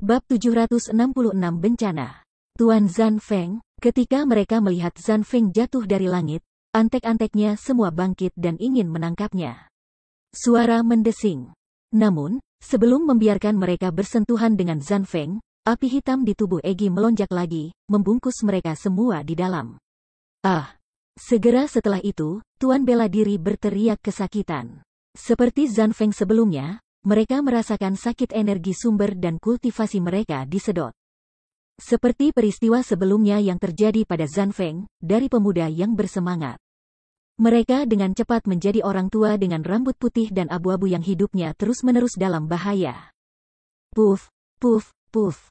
Bab 766 Bencana. Tuan Zanfeng, ketika mereka melihat Zanfeng jatuh dari langit, antek-anteknya semua bangkit dan ingin menangkapnya. Suara mendesing. Namun, sebelum membiarkan mereka bersentuhan dengan Zanfeng, api hitam di tubuh Egi melonjak lagi, membungkus mereka semua di dalam. Ah! Segera setelah itu, Tuan bela diri berteriak kesakitan. Seperti Zanfeng sebelumnya, mereka merasakan sakit energi sumber dan kultivasi mereka disedot. Seperti peristiwa sebelumnya yang terjadi pada Zanfeng, dari pemuda yang bersemangat. Mereka dengan cepat menjadi orang tua dengan rambut putih dan abu-abu yang hidupnya terus-menerus dalam bahaya. Puff, puff, puff.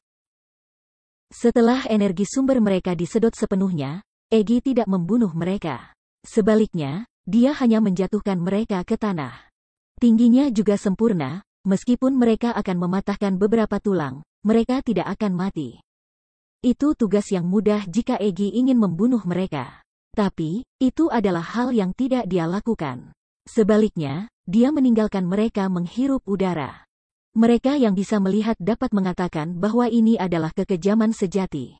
Setelah energi sumber mereka disedot sepenuhnya, Egi tidak membunuh mereka. Sebaliknya, dia hanya menjatuhkan mereka ke tanah. Tingginya juga sempurna, meskipun mereka akan mematahkan beberapa tulang, mereka tidak akan mati. Itu tugas yang mudah jika Egi ingin membunuh mereka. Tapi, itu adalah hal yang tidak dia lakukan. Sebaliknya, dia meninggalkan mereka menghirup udara. Mereka yang bisa melihat dapat mengatakan bahwa ini adalah kekejaman sejati.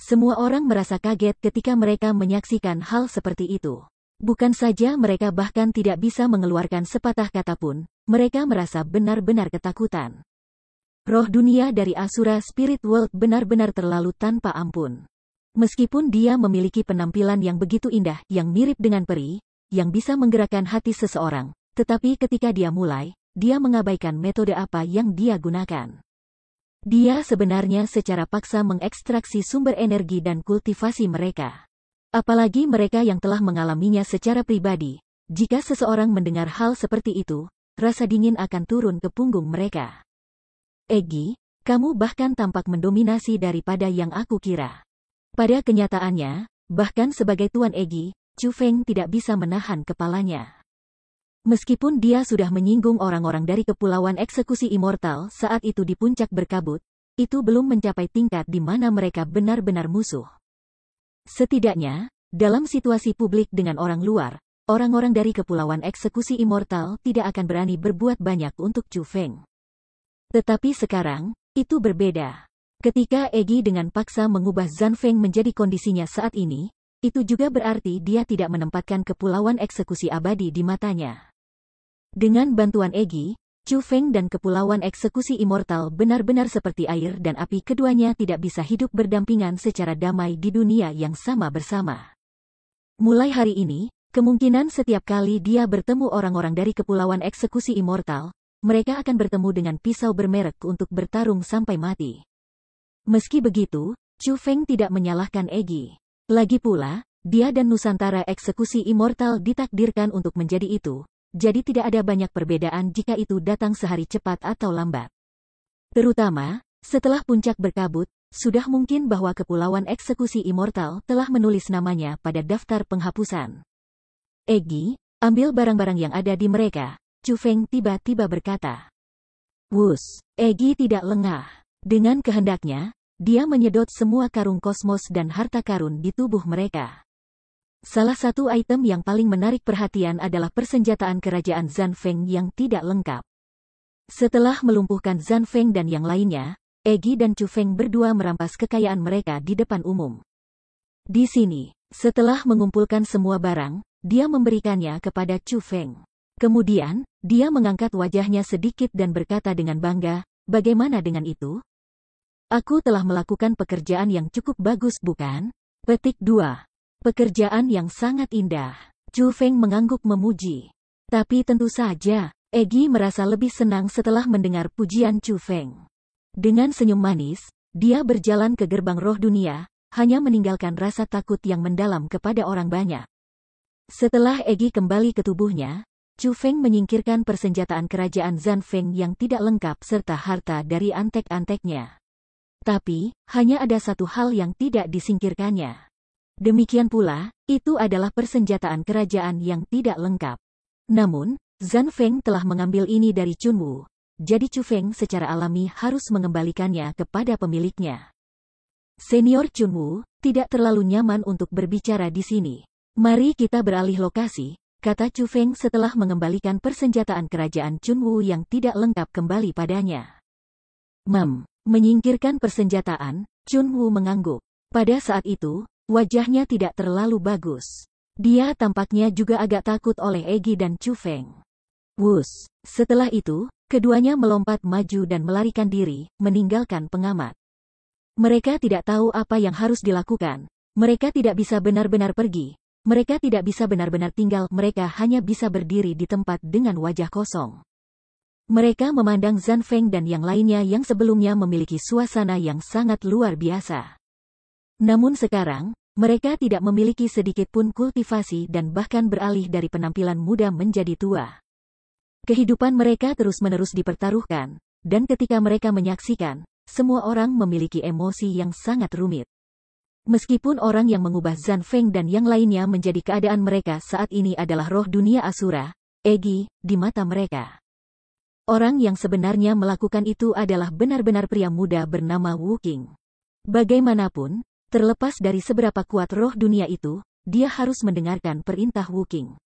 Semua orang merasa kaget ketika mereka menyaksikan hal seperti itu. Bukan saja mereka bahkan tidak bisa mengeluarkan sepatah kata pun, mereka merasa benar-benar ketakutan. Roh dunia dari Asura Spirit World benar-benar terlalu tanpa ampun. Meskipun dia memiliki penampilan yang begitu indah, yang mirip dengan peri, yang bisa menggerakkan hati seseorang, tetapi ketika dia mulai, dia mengabaikan metode apa yang dia gunakan. Dia sebenarnya secara paksa mengekstraksi sumber energi dan kultivasi mereka. Apalagi mereka yang telah mengalaminya secara pribadi, jika seseorang mendengar hal seperti itu, rasa dingin akan turun ke punggung mereka. Egi, kamu bahkan tampak mendominasi daripada yang aku kira. Pada kenyataannya, bahkan sebagai Tuan Egi, Chu Feng tidak bisa menahan kepalanya. Meskipun dia sudah menyinggung orang-orang dari Kepulauan Eksekusi Immortal saat itu di puncak berkabut, itu belum mencapai tingkat di mana mereka benar-benar musuh. Setidaknya, dalam situasi publik dengan orang luar, orang-orang dari Kepulauan Eksekusi Immortal tidak akan berani berbuat banyak untuk Chu Feng. Tetapi sekarang, itu berbeda. Ketika Egi dengan paksa mengubah Zanfeng menjadi kondisinya saat ini, itu juga berarti dia tidak menempatkan Kepulauan Eksekusi Abadi di matanya. Dengan bantuan Egi, Chu Feng dan Kepulauan Eksekusi Immortal benar-benar seperti air dan api, keduanya tidak bisa hidup berdampingan secara damai di dunia yang sama bersama. Mulai hari ini, kemungkinan setiap kali dia bertemu orang-orang dari Kepulauan Eksekusi Immortal, mereka akan bertemu dengan pisau bermerek untuk bertarung sampai mati. Meski begitu, Chu Feng tidak menyalahkan Egi. Lagi pula, dia dan Nusantara Eksekusi Immortal ditakdirkan untuk menjadi itu. Jadi tidak ada banyak perbedaan jika itu datang sehari cepat atau lambat. Terutama, setelah puncak berkabut, sudah mungkin bahwa Kepulauan Eksekusi Immortal telah menulis namanya pada daftar penghapusan. Egi, ambil barang-barang yang ada di mereka, Chu Feng tiba-tiba berkata. Wus, Egi tidak lengah. Dengan kehendaknya, dia menyedot semua karung kosmos dan harta karun di tubuh mereka. Salah satu item yang paling menarik perhatian adalah persenjataan kerajaan Zanfeng yang tidak lengkap. Setelah melumpuhkan Zanfeng dan yang lainnya, Egi dan Chu Feng berdua merampas kekayaan mereka di depan umum. Di sini, setelah mengumpulkan semua barang, dia memberikannya kepada Chu Feng. Kemudian, dia mengangkat wajahnya sedikit dan berkata dengan bangga, bagaimana dengan itu? Aku telah melakukan pekerjaan yang cukup bagus, bukan? Petik 2. Pekerjaan yang sangat indah. Chu Feng mengangguk memuji. Tapi tentu saja, Egi merasa lebih senang setelah mendengar pujian Chu Feng. Dengan senyum manis, dia berjalan ke gerbang roh dunia, hanya meninggalkan rasa takut yang mendalam kepada orang banyak. Setelah Egi kembali ke tubuhnya, Chu Feng menyingkirkan persenjataan kerajaan Zanfeng yang tidak lengkap serta harta dari antek-anteknya. Tapi, hanya ada satu hal yang tidak disingkirkannya. Demikian pula, itu adalah persenjataan kerajaan yang tidak lengkap. Namun, Zanfeng telah mengambil ini dari Chunwu, jadi Chu Feng secara alami harus mengembalikannya kepada pemiliknya. Senior Chunwu, tidak terlalu nyaman untuk berbicara di sini. Mari kita beralih lokasi, kata Chu Feng setelah mengembalikan persenjataan kerajaan Chunwu yang tidak lengkap kembali padanya. Menyingkirkan persenjataan, Chunwoo mengangguk. Pada saat itu, wajahnya tidak terlalu bagus. Dia tampaknya juga agak takut oleh Egi dan Chu Feng. Wus. Setelah itu, keduanya melompat maju dan melarikan diri, meninggalkan pengamat. Mereka tidak tahu apa yang harus dilakukan. Mereka tidak bisa benar-benar pergi. Mereka tidak bisa benar-benar tinggal. Mereka hanya bisa berdiri di tempat dengan wajah kosong. Mereka memandang Zhan Feng dan yang lainnya yang sebelumnya memiliki suasana yang sangat luar biasa. Namun sekarang, mereka tidak memiliki sedikit pun kultivasi dan bahkan beralih dari penampilan muda menjadi tua. Kehidupan mereka terus-menerus dipertaruhkan, dan ketika mereka menyaksikan, semua orang memiliki emosi yang sangat rumit. Meskipun orang yang mengubah Zhan Feng dan yang lainnya menjadi keadaan mereka saat ini adalah roh dunia Asura, Egi, di mata mereka. Orang yang sebenarnya melakukan itu adalah benar-benar pria muda bernama Wu Qing. Bagaimanapun, terlepas dari seberapa kuat roh dunia itu, dia harus mendengarkan perintah Wu Qing.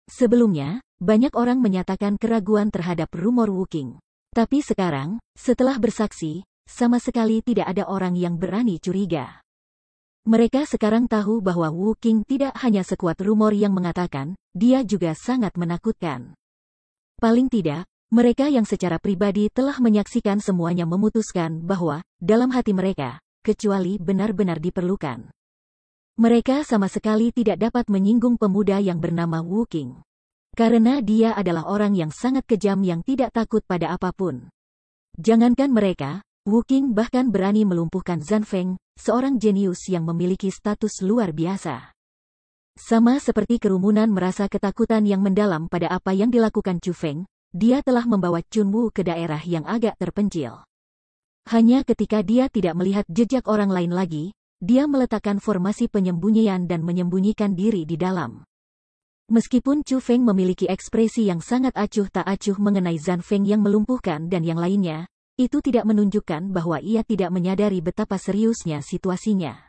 Sebelumnya, banyak orang menyatakan keraguan terhadap rumor Wu Qing. Tapi sekarang, setelah bersaksi, sama sekali tidak ada orang yang berani curiga. Mereka sekarang tahu bahwa Wu Qing tidak hanya sekuat rumor yang mengatakan, dia juga sangat menakutkan. Paling tidak, mereka yang secara pribadi telah menyaksikan semuanya memutuskan bahwa, dalam hati mereka, kecuali benar-benar diperlukan. Mereka sama sekali tidak dapat menyinggung pemuda yang bernama Wu Qing. Karena dia adalah orang yang sangat kejam yang tidak takut pada apapun. Jangankan mereka, Wu Qing bahkan berani melumpuhkan Zhan Feng, seorang jenius yang memiliki status luar biasa. Sama seperti kerumunan merasa ketakutan yang mendalam pada apa yang dilakukan Chu Feng, dia telah membawa Chunwoo ke daerah yang agak terpencil. Hanya ketika dia tidak melihat jejak orang lain lagi, dia meletakkan formasi penyembunyian dan menyembunyikan diri di dalam. Meskipun Chu Feng memiliki ekspresi yang sangat acuh tak acuh mengenai Zhan Feng yang melumpuhkan dan yang lainnya, itu tidak menunjukkan bahwa ia tidak menyadari betapa seriusnya situasinya.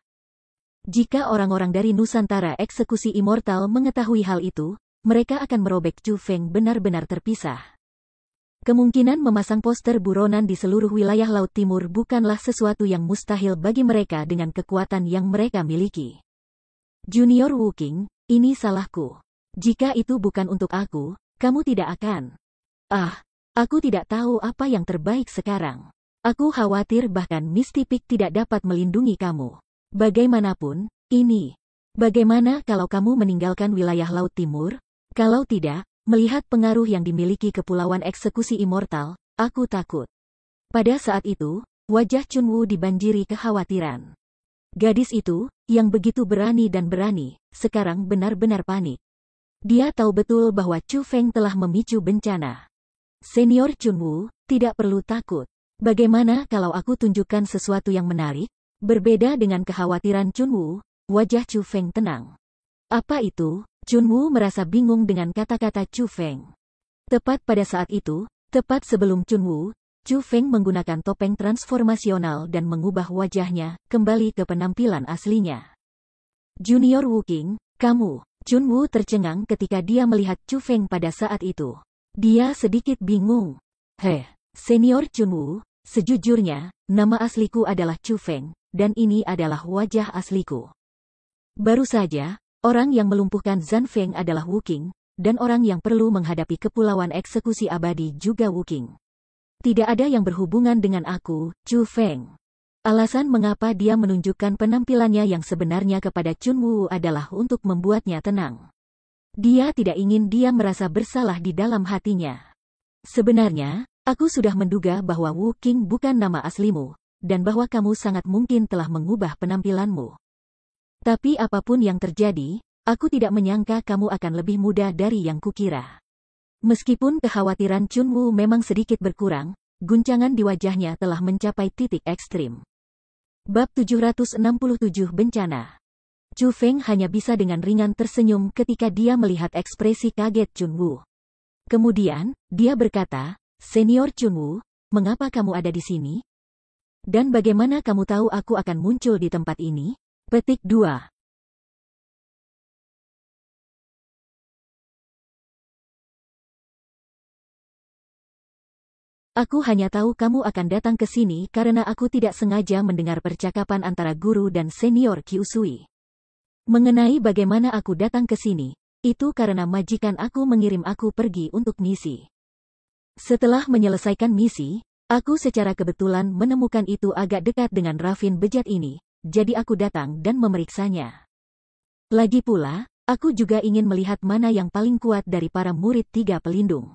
Jika orang-orang dari Nusantara Eksekusi Immortal mengetahui hal itu, mereka akan merobek Chu Feng benar-benar terpisah. Kemungkinan memasang poster buronan di seluruh wilayah Laut Timur bukanlah sesuatu yang mustahil bagi mereka dengan kekuatan yang mereka miliki. Junior Wu Qing, ini salahku. Jika itu bukan untuk aku, kamu tidak akan. Aku tidak tahu apa yang terbaik sekarang. Aku khawatir bahkan Misty Peak tidak dapat melindungi kamu. Bagaimanapun, ini. Bagaimana kalau kamu meninggalkan wilayah Laut Timur? Kalau tidak, melihat pengaruh yang dimiliki Kepulauan Eksekusi Immortal, aku takut. Pada saat itu, wajah Chunwoo dibanjiri kekhawatiran. Gadis itu, yang begitu berani dan berani, sekarang benar-benar panik. Dia tahu betul bahwa Chu Feng telah memicu bencana. Senior Chunwoo, tidak perlu takut. Bagaimana kalau aku tunjukkan sesuatu yang menarik? Berbeda dengan kekhawatiran Chunwoo, wajah Chu Feng tenang. Apa itu? Chunwoo merasa bingung dengan kata-kata Chu Feng. Tepat pada saat itu, tepat sebelum Chunwoo, Chu Feng menggunakan topeng transformasional dan mengubah wajahnya kembali ke penampilan aslinya. Junior Wu Qing, kamu. Chunwoo tercengang ketika dia melihat Chu Feng pada saat itu. Dia sedikit bingung. Senior Chunwoo, sejujurnya, nama asliku adalah Chu Feng, dan ini adalah wajah asliku. Baru saja, orang yang melumpuhkan Zhan Feng adalah Wu Qing, dan orang yang perlu menghadapi Kepulauan Eksekusi Abadi juga Wu Qing. Tidak ada yang berhubungan dengan aku, Chu Feng. Alasan mengapa dia menunjukkan penampilannya yang sebenarnya kepada Chunwoo adalah untuk membuatnya tenang. Dia tidak ingin dia merasa bersalah di dalam hatinya. Sebenarnya, aku sudah menduga bahwa Wu Qing bukan nama aslimu, dan bahwa kamu sangat mungkin telah mengubah penampilanmu. Tapi apapun yang terjadi, aku tidak menyangka kamu akan lebih muda dari yang kukira. Meskipun kekhawatiran Chunwoo memang sedikit berkurang, guncangan di wajahnya telah mencapai titik ekstrim. Bab 767 Bencana. Chu Feng hanya bisa dengan ringan tersenyum ketika dia melihat ekspresi kaget Chunwoo. Kemudian, dia berkata, Senior Chunwoo, mengapa kamu ada di sini? Dan bagaimana kamu tahu aku akan muncul di tempat ini? Petik 2. Aku hanya tahu kamu akan datang ke sini karena aku tidak sengaja mendengar percakapan antara guru dan senior Kyusui. Mengenai bagaimana aku datang ke sini, itu karena majikan aku mengirim aku pergi untuk misi. Setelah menyelesaikan misi, aku secara kebetulan menemukan itu agak dekat dengan Raffin bejat ini, jadi aku datang dan memeriksanya. Lagi pula, aku juga ingin melihat mana yang paling kuat dari para murid tiga pelindung.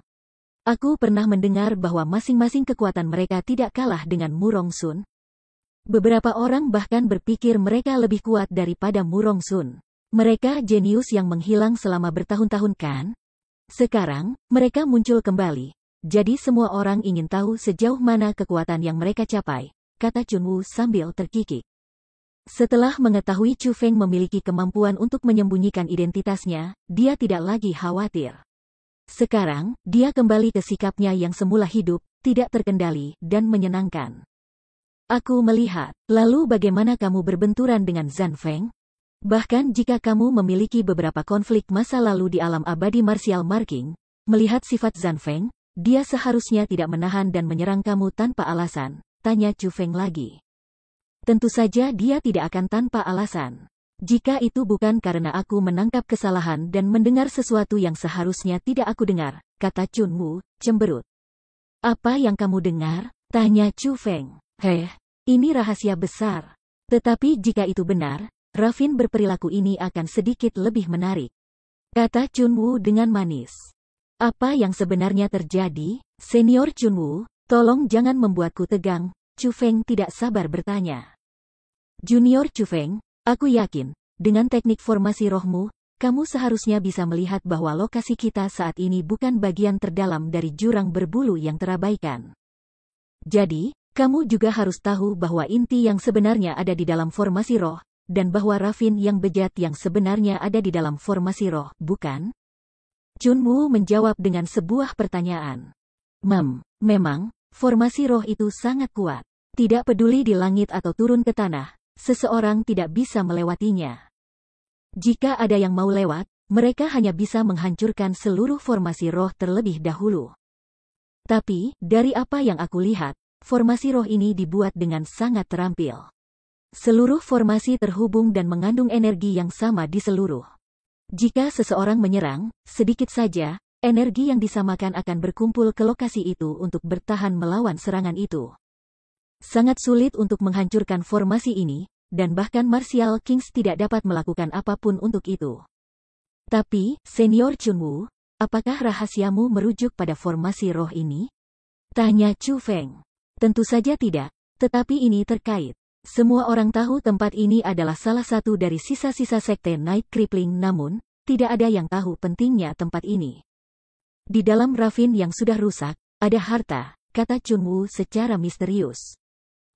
Aku pernah mendengar bahwa masing-masing kekuatan mereka tidak kalah dengan Murong Sun. Beberapa orang bahkan berpikir mereka lebih kuat daripada Murong Sun. Mereka jenius yang menghilang selama bertahun-tahun kan? Sekarang, mereka muncul kembali. Jadi semua orang ingin tahu sejauh mana kekuatan yang mereka capai, kata Chunwoo sambil terkikik. Setelah mengetahui Chu Feng memiliki kemampuan untuk menyembunyikan identitasnya, dia tidak lagi khawatir. Sekarang, dia kembali ke sikapnya yang semula hidup, tidak terkendali, dan menyenangkan. Aku melihat, lalu bagaimana kamu berbenturan dengan Zan Feng? Bahkan jika kamu memiliki beberapa konflik masa lalu di alam abadi martial marking, melihat sifat Zan Feng, dia seharusnya tidak menahan dan menyerang kamu tanpa alasan, tanya Chu Feng lagi. Tentu saja dia tidak akan tanpa alasan. Jika itu bukan karena aku menangkap kesalahan dan mendengar sesuatu yang seharusnya tidak aku dengar, kata Chunwoo, cemberut. Apa yang kamu dengar? Tanya Chu Feng. Ini rahasia besar. Tetapi jika itu benar, Raffin berperilaku ini akan sedikit lebih menarik. Kata Chunwoo dengan manis. Apa yang sebenarnya terjadi? Senior Chunwoo, tolong jangan membuatku tegang, Chu Feng tidak sabar bertanya. Junior Chu Feng, aku yakin, dengan teknik formasi rohmu, kamu seharusnya bisa melihat bahwa lokasi kita saat ini bukan bagian terdalam dari jurang berbulu yang terabaikan. Jadi, kamu juga harus tahu bahwa inti yang sebenarnya ada di dalam formasi roh, dan bahwa Raffin yang bejat yang sebenarnya ada di dalam formasi roh, bukan? Chunwoo menjawab dengan sebuah pertanyaan. Memang, formasi roh itu sangat kuat. Tidak peduli di langit atau turun ke tanah, seseorang tidak bisa melewatinya. Jika ada yang mau lewat, mereka hanya bisa menghancurkan seluruh formasi roh terlebih dahulu. Tapi, dari apa yang aku lihat, formasi roh ini dibuat dengan sangat terampil. Seluruh formasi terhubung dan mengandung energi yang sama di seluruh. Jika seseorang menyerang, sedikit saja, energi yang disamakan akan berkumpul ke lokasi itu untuk bertahan melawan serangan itu. Sangat sulit untuk menghancurkan formasi ini, dan bahkan Martial Kings tidak dapat melakukan apapun untuk itu. Tapi, Senior Chunwoo, apakah rahasiamu merujuk pada formasi roh ini? Tanya Chu Feng. Tentu saja tidak, tetapi ini terkait. Semua orang tahu tempat ini adalah salah satu dari sisa-sisa sekte Night Crippling, namun, tidak ada yang tahu pentingnya tempat ini. Di dalam Raffin yang sudah rusak, ada harta, kata Chunwoo secara misterius.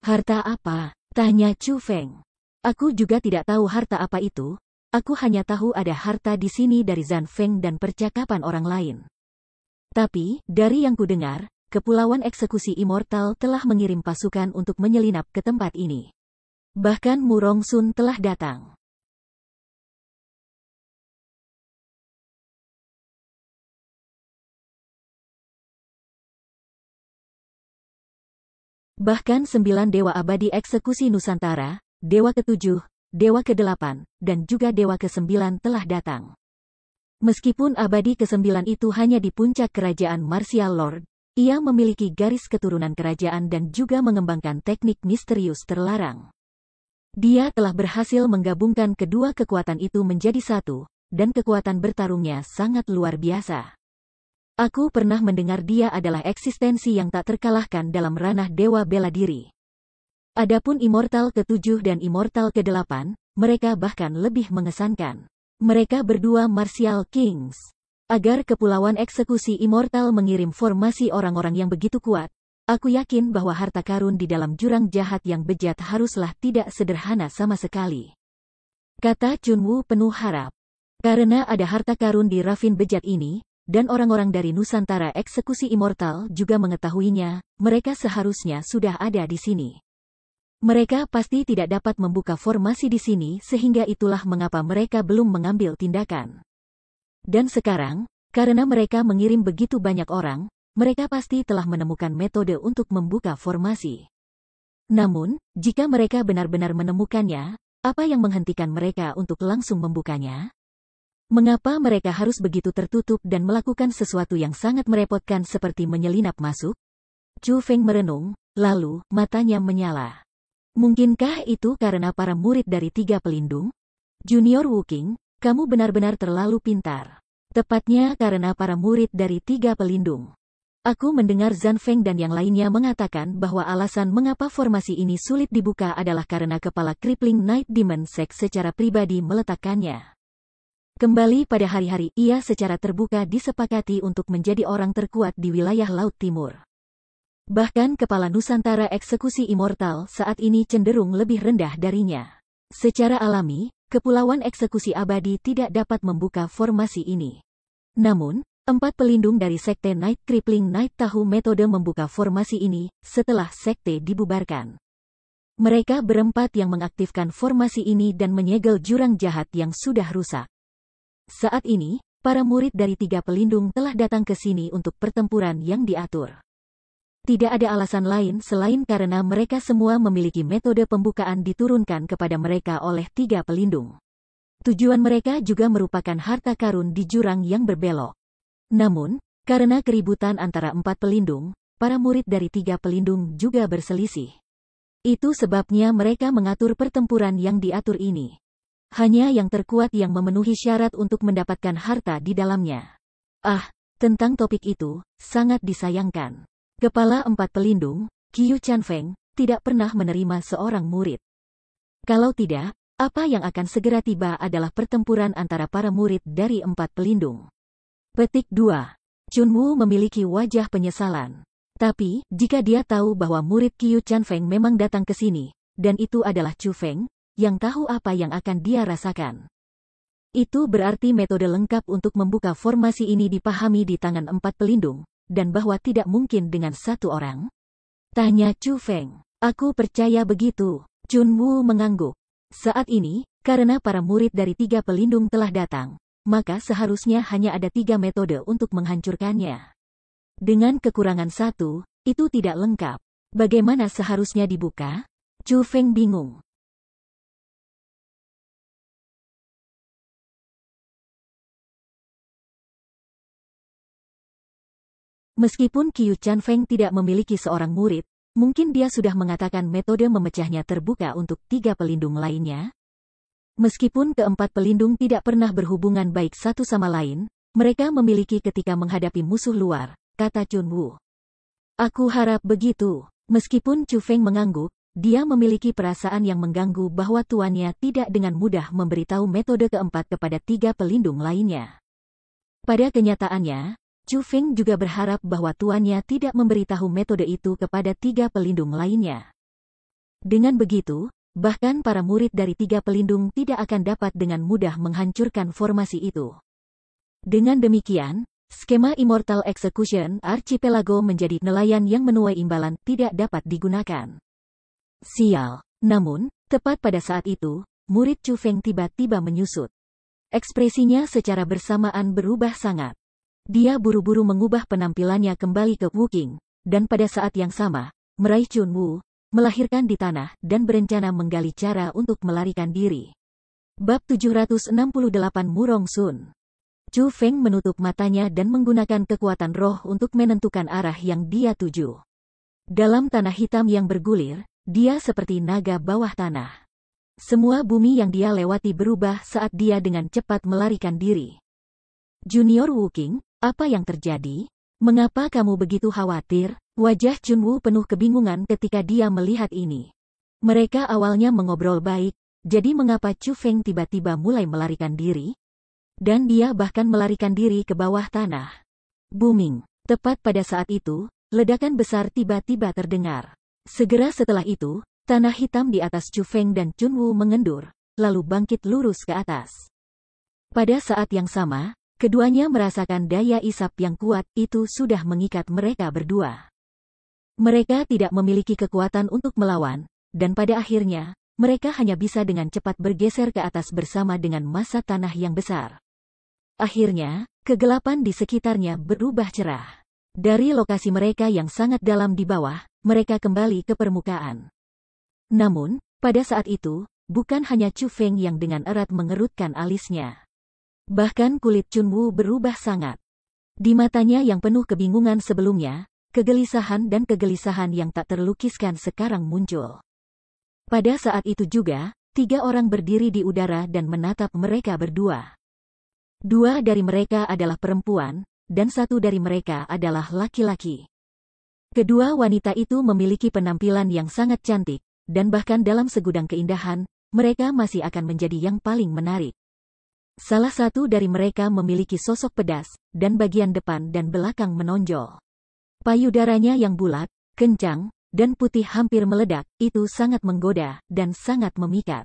Harta apa? Tanya Chu Feng. Aku juga tidak tahu harta apa itu, aku hanya tahu ada harta di sini dari Zan Feng dan percakapan orang lain. Tapi, dari yang kudengar, Kepulauan Eksekusi Immortal telah mengirim pasukan untuk menyelinap ke tempat ini. Bahkan Murong Sun telah datang. Bahkan 9 Dewa Abadi Eksekusi Nusantara, Dewa ke-7, Dewa ke-8, dan juga Dewa ke-9 telah datang. Meskipun Abadi ke-9 itu hanya di puncak kerajaan Martial Lord, ia memiliki garis keturunan kerajaan dan juga mengembangkan teknik misterius terlarang. Dia telah berhasil menggabungkan kedua kekuatan itu menjadi satu, dan kekuatan bertarungnya sangat luar biasa. Aku pernah mendengar dia adalah eksistensi yang tak terkalahkan dalam ranah dewa bela diri. Adapun Immortal ke-7 dan Immortal ke-8, mereka bahkan lebih mengesankan. Mereka berdua Martial Kings. Agar Kepulauan Eksekusi Immortal mengirim formasi orang-orang yang begitu kuat, aku yakin bahwa harta karun di dalam jurang jahat yang bejat haruslah tidak sederhana sama sekali. Kata Chunwoo penuh harap. Karena ada harta karun di Raffin bejat ini, dan orang-orang dari Nusantara Eksekusi Immortal juga mengetahuinya, mereka seharusnya sudah ada di sini. Mereka pasti tidak dapat membuka formasi di sini sehingga itulah mengapa mereka belum mengambil tindakan. Dan sekarang, karena mereka mengirim begitu banyak orang, mereka pasti telah menemukan metode untuk membuka formasi. Namun, jika mereka benar-benar menemukannya, apa yang menghentikan mereka untuk langsung membukanya? Mengapa mereka harus begitu tertutup dan melakukan sesuatu yang sangat merepotkan seperti menyelinap masuk? Chu Feng merenung, lalu matanya menyala. Mungkinkah itu karena para murid dari 3 pelindung? Junior Wu Qing, kamu benar-benar terlalu pintar. Tepatnya karena para murid dari 3 pelindung. Aku mendengar Zhan Feng dan yang lainnya mengatakan bahwa alasan mengapa formasi ini sulit dibuka adalah karena kepala Crippling Night Demon Sect secara pribadi meletakkannya. Kembali pada hari-hari ia secara terbuka disepakati untuk menjadi orang terkuat di wilayah Laut Timur. Bahkan kepala Nusantara Eksekusi Immortal saat ini cenderung lebih rendah darinya. Secara alami, Kepulauan Eksekusi Abadi tidak dapat membuka formasi ini. Namun, 4 pelindung dari Sekte Night Crippling Night tahu metode membuka formasi ini setelah sekte dibubarkan. Mereka berempat yang mengaktifkan formasi ini dan menyegel jurang jahat yang sudah rusak. Saat ini, para murid dari 3 pelindung telah datang ke sini untuk pertempuran yang diatur. Tidak ada alasan lain selain karena mereka semua memiliki metode pembukaan diturunkan kepada mereka oleh 3 pelindung. Tujuan mereka juga merupakan harta karun di jurang yang berbelok. Namun, karena keributan antara 4 pelindung, para murid dari 3 pelindung juga berselisih. Itu sebabnya mereka mengatur pertempuran yang diatur ini. Hanya yang terkuat yang memenuhi syarat untuk mendapatkan harta di dalamnya. Tentang topik itu, sangat disayangkan. Kepala 4 pelindung, Qiu Chanfeng, tidak pernah menerima seorang murid. Kalau tidak, apa yang akan segera tiba adalah pertempuran antara para murid dari 4 pelindung. Petik 2. Chunwu memiliki wajah penyesalan. Tapi, jika dia tahu bahwa murid Qiu Chanfeng memang datang ke sini, dan itu adalah Chu Feng, yang tahu apa yang akan dia rasakan. Itu berarti metode lengkap untuk membuka formasi ini dipahami di tangan 4 pelindung, dan bahwa tidak mungkin dengan 1 orang? Tanya Chu Feng. Aku percaya begitu. Chunwu mengangguk. Saat ini, karena para murid dari 3 pelindung telah datang, maka seharusnya hanya ada 3 metode untuk menghancurkannya. Dengan kekurangan 1, itu tidak lengkap. Bagaimana seharusnya dibuka? Chu Feng bingung. Meskipun Qiu Chanfeng tidak memiliki seorang murid, mungkin dia sudah mengatakan metode memecahnya terbuka untuk 3 pelindung lainnya. Meskipun keempat pelindung tidak pernah berhubungan baik satu sama lain, mereka memiliki ketika menghadapi musuh luar, kata Chunwu. Aku harap begitu. Meskipun Chu Feng mengangguk, dia memiliki perasaan yang mengganggu bahwa tuannya tidak dengan mudah memberitahu metode keempat kepada 3 pelindung lainnya. Pada kenyataannya, Chu Feng juga berharap bahwa tuannya tidak memberitahu metode itu kepada 3 pelindung lainnya. Dengan begitu, bahkan para murid dari 3 pelindung tidak akan dapat dengan mudah menghancurkan formasi itu. Dengan demikian, skema Immortal Execution Archipelago menjadi nelayan yang menuai imbalan tidak dapat digunakan. Sial. Namun, tepat pada saat itu, murid Chu Feng tiba-tiba menyusut. Ekspresinya secara bersamaan berubah sangat. Dia buru-buru mengubah penampilannya kembali ke Wu Qing, dan pada saat yang sama, meraih Chunwu, melahirkan di tanah, dan berencana menggali cara untuk melarikan diri. Bab 768 Murong Sun. Chu Feng menutup matanya dan menggunakan kekuatan roh untuk menentukan arah yang dia tuju. Dalam tanah hitam yang bergulir, dia seperti naga bawah tanah. Semua bumi yang dia lewati berubah saat dia dengan cepat melarikan diri. Junior Wu Qing, apa yang terjadi? Mengapa kamu begitu khawatir? Wajah Chunwu penuh kebingungan ketika dia melihat ini. Mereka awalnya mengobrol baik, jadi mengapa Chu Feng tiba-tiba mulai melarikan diri? Dan dia bahkan melarikan diri ke bawah tanah. Booming. Tepat pada saat itu, ledakan besar tiba-tiba terdengar. Segera setelah itu, tanah hitam di atas Chu Feng dan Chunwu mengendur, lalu bangkit lurus ke atas. Pada saat yang sama, keduanya merasakan daya isap yang kuat itu sudah mengikat mereka berdua. Mereka tidak memiliki kekuatan untuk melawan, dan pada akhirnya, mereka hanya bisa dengan cepat bergeser ke atas bersama dengan massa tanah yang besar. Akhirnya, kegelapan di sekitarnya berubah cerah. Dari lokasi mereka yang sangat dalam di bawah, mereka kembali ke permukaan. Namun, pada saat itu, bukan hanya Chu Feng yang dengan erat mengerutkan alisnya. Bahkan kulit Chunwu berubah sangat. Di matanya yang penuh kebingungan sebelumnya, kegelisahan dan kegelisahan yang tak terlukiskan sekarang muncul. Pada saat itu juga, 3 orang berdiri di udara dan menatap mereka berdua. 2 dari mereka adalah perempuan, dan 1 dari mereka adalah laki-laki. Kedua wanita itu memiliki penampilan yang sangat cantik, dan bahkan dalam segudang keindahan, mereka masih akan menjadi yang paling menarik. Salah satu dari mereka memiliki sosok pedas, dan bagian depan dan belakang menonjol. Payudaranya yang bulat, kencang, dan putih hampir meledak, itu sangat menggoda, dan sangat memikat.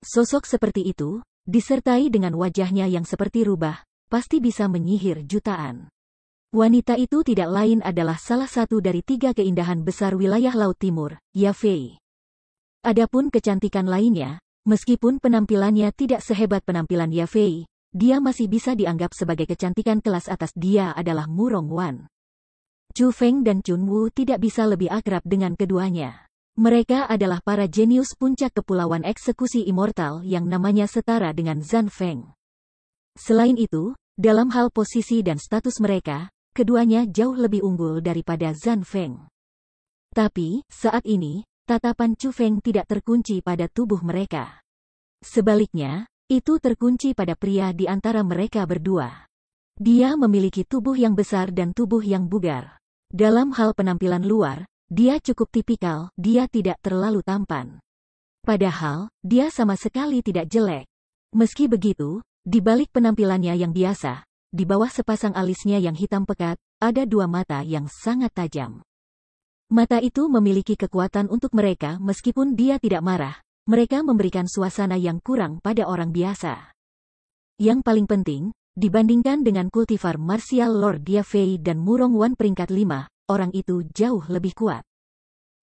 Sosok seperti itu, disertai dengan wajahnya yang seperti rubah, pasti bisa menyihir jutaan. Wanita itu tidak lain adalah salah satu dari 3 keindahan besar wilayah Laut Timur, Yafei. Adapun kecantikan lainnya, meskipun penampilannya tidak sehebat penampilan Yafei, dia masih bisa dianggap sebagai kecantikan kelas atas. Dia adalah Mu Rongwan. Chu Feng dan Chunwu tidak bisa lebih akrab dengan keduanya. Mereka adalah para jenius puncak kepulauan eksekusi immortal yang namanya setara dengan Zhan Feng. Selain itu, dalam hal posisi dan status mereka, keduanya jauh lebih unggul daripada Zhan Feng. Tapi, saat ini, tatapan Chu Feng tidak terkunci pada tubuh mereka. Sebaliknya, itu terkunci pada pria di antara mereka berdua. Dia memiliki tubuh yang besar dan tubuh yang bugar. Dalam hal penampilan luar, dia cukup tipikal, dia tidak terlalu tampan. Padahal, dia sama sekali tidak jelek. Meski begitu, di balik penampilannya yang biasa, di bawah sepasang alisnya yang hitam pekat, ada 2 mata yang sangat tajam. Mata itu memiliki kekuatan untuk mereka meskipun dia tidak marah. Mereka memberikan suasana yang kurang pada orang biasa. Yang paling penting, dibandingkan dengan kultivar martial Lord Yafei dan Mu Rongwan peringkat 5, orang itu jauh lebih kuat.